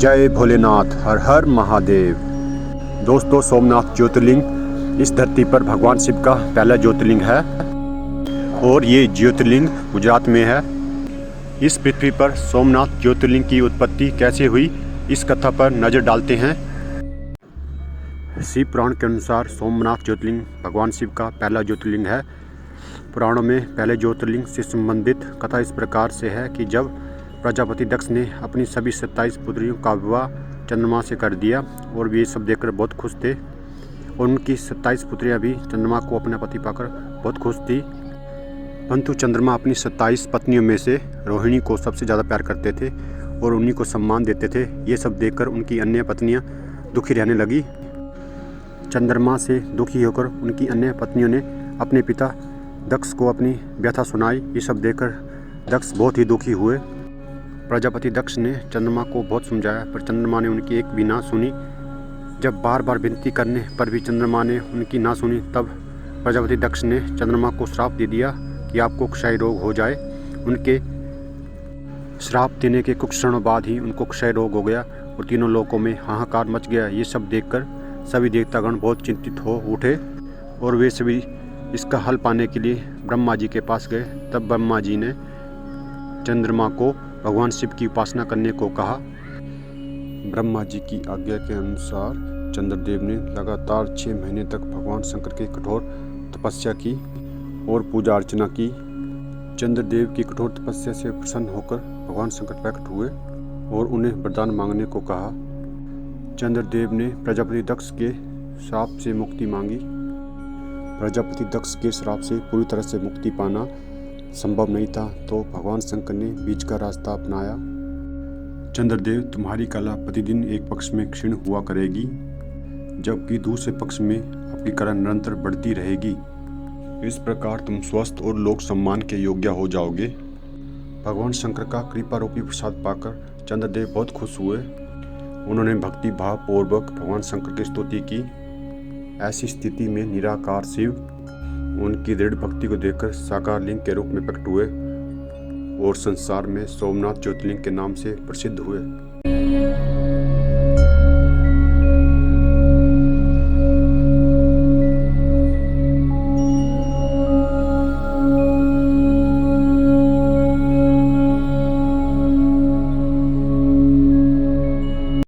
जय भोलेनाथ, हर हर महादेव। दोस्तों, सोमनाथ ज्योतिर्लिंग इस धरती पर भगवान शिव का पहला ज्योतिर्लिंग है और ये ज्योतिर्लिंग गुजरात में है। इस पृथ्वी पर सोमनाथ ज्योतिर्लिंग की उत्पत्ति कैसे हुई, इस कथा पर नज़र डालते हैं। शिव पुराण के अनुसार सोमनाथ ज्योतिर्लिंग भगवान शिव का पहला ज्योतिर्लिंग है। पुराणों में पहले ज्योतिर्लिंग से संबंधित कथा इस प्रकार से है कि जब प्रजापति दक्ष ने अपनी सभी 27 पुत्रियों का विवाह चंद्रमा से कर दिया और वे सब देखकर बहुत खुश थे और उनकी 27 पुत्रियां भी चंद्रमा को अपना पति पाकर बहुत खुश थी। परंतु चंद्रमा अपनी 27 पत्नियों में से रोहिणी को सबसे ज़्यादा प्यार करते थे और उन्हीं को सम्मान देते थे। ये सब देखकर उनकी अन्य पत्नियां दुखी रहने लगी। चंद्रमा से दुखी होकर उनकी अन्य पत्नियों ने अपने पिता दक्ष को अपनी व्यथा सुनाई। ये सब देखकर दक्ष बहुत ही दुखी हुए। प्रजापति दक्ष ने चंद्रमा को बहुत समझाया पर चंद्रमा ने उनकी एक भी ना सुनी। जब बार बार विनती करने पर भी चंद्रमा ने उनकी ना सुनी, तब प्रजापति दक्ष ने चंद्रमा को श्राप दे दिया कि आपको क्षय रोग हो जाए। उनके श्राप देने के कुछ क्षणों बाद ही उनको क्षय रोग हो गया और तीनों लोकों में हाहाकार मच गया। ये सब देखकर सभी देवतागण बहुत चिंतित हो उठे और वे सभी इसका हल पाने के लिए ब्रह्मा जी के पास गए। तब ब्रह्मा जी ने चंद्रमा को भगवान शिव की उपासना करने को कहा। ब्रह्मा जी की आज्ञा के अनुसार चंद्रदेव ने लगातार 6 महीने तक भगवान शंकर की कठोर तपस्या की और पूजा अर्चना की। चंद्रदेव की कठोर तपस्या से प्रसन्न होकर भगवान शंकर प्रकट हुए और उन्हें वरदान मांगने को कहा। चंद्रदेव ने प्रजापति दक्ष के श्राप से मुक्ति मांगी। प्रजापति दक्ष के श्राप से पूरी तरह से मुक्ति पाना संभव नहीं था, तो भगवान शंकर ने बीच का रास्ता अपनाया। चंद्रदेव, तुम्हारी कला प्रतिदिन एक पक्ष में क्षीण हुआ करेगी, जबकि दूसरे पक्ष में आपकी कला निरंतर बढ़ती रहेगी। इस प्रकार तुम स्वस्थ और लोक सम्मान के योग्य हो जाओगे। भगवान शंकर का कृपा रूपी प्रसाद पाकर चंद्रदेव बहुत खुश हुए। उन्होंने भक्ति भाव पूर्वक भगवान शंकर की स्तुति की। ऐसी स्थिति में निराकार शिव उनकी दृढ़ भक्ति को देखकर साकार लिंग के रूप में प्रकट हुए और संसार में सोमनाथ ज्योतिर्लिंग के नाम से प्रसिद्ध हुए।